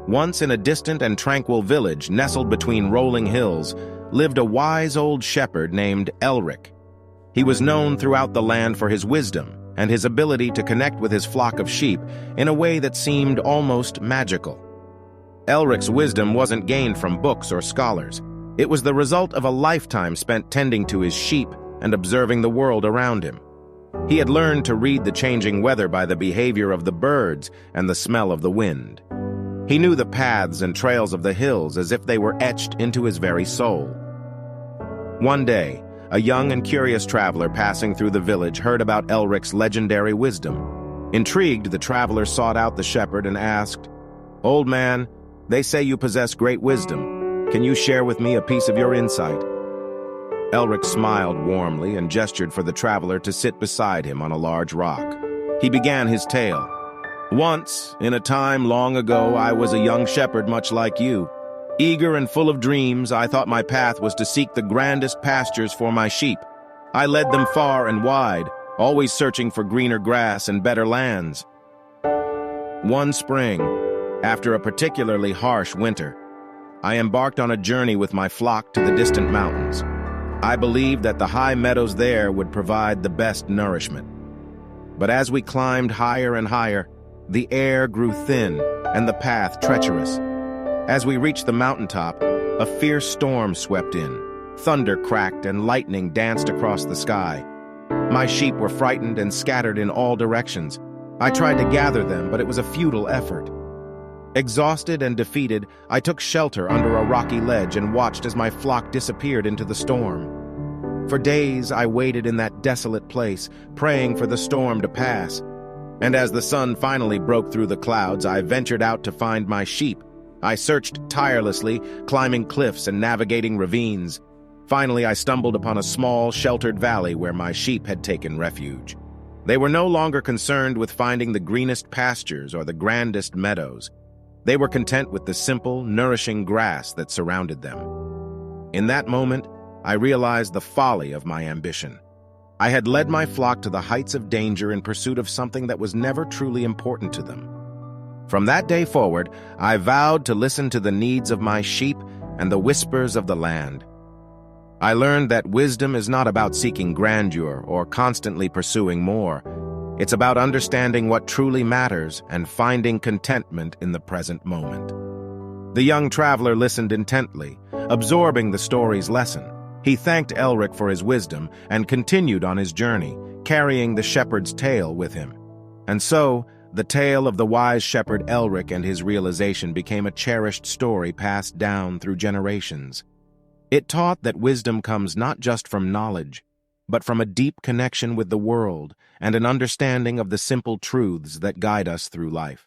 Once in a distant and tranquil village nestled between rolling hills, lived a wise old shepherd named Elric. He was known throughout the land for his wisdom and his ability to connect with his flock of sheep in a way that seemed almost magical. Elric's wisdom wasn't gained from books or scholars. It was the result of a lifetime spent tending to his sheep and observing the world around him. He had learned to read the changing weather by the behavior of the birds and the smell of the wind. He knew the paths and trails of the hills as if they were etched into his very soul. One day, a young and curious traveler passing through the village heard about Elric's legendary wisdom. Intrigued, the traveler sought out the shepherd and asked, "Old man, they say you possess great wisdom. Can you share with me a piece of your insight?" Elric smiled warmly and gestured for the traveler to sit beside him on a large rock. He began his tale. "Once, in a time long ago, I was a young shepherd much like you. Eager and full of dreams, I thought my path was to seek the grandest pastures for my sheep. I led them far and wide, always searching for greener grass and better lands. One spring, after a particularly harsh winter, I embarked on a journey with my flock to the distant mountains. I believed that the high meadows there would provide the best nourishment. But as we climbed higher and higher, the air grew thin and the path treacherous. As we reached the mountaintop, a fierce storm swept in. Thunder cracked and lightning danced across the sky. My sheep were frightened and scattered in all directions. I tried to gather them, but it was a futile effort. Exhausted and defeated, I took shelter under a rocky ledge and watched as my flock disappeared into the storm. For days, I waited in that desolate place, praying for the storm to pass. And as the sun finally broke through the clouds, I ventured out to find my sheep. I searched tirelessly, climbing cliffs and navigating ravines. Finally, I stumbled upon a small, sheltered valley where my sheep had taken refuge. They were no longer concerned with finding the greenest pastures or the grandest meadows. They were content with the simple, nourishing grass that surrounded them. In that moment, I realized the folly of my ambition. I had led my flock to the heights of danger in pursuit of something that was never truly important to them. From that day forward, I vowed to listen to the needs of my sheep and the whispers of the land. I learned that wisdom is not about seeking grandeur or constantly pursuing more. It's about understanding what truly matters and finding contentment in the present moment. The young traveler listened intently, absorbing the story's lesson. He thanked Elric for his wisdom and continued on his journey, carrying the shepherd's tale with him. And so, the tale of the wise shepherd Elric and his realization became a cherished story passed down through generations. It taught that wisdom comes not just from knowledge, but from a deep connection with the world and an understanding of the simple truths that guide us through life.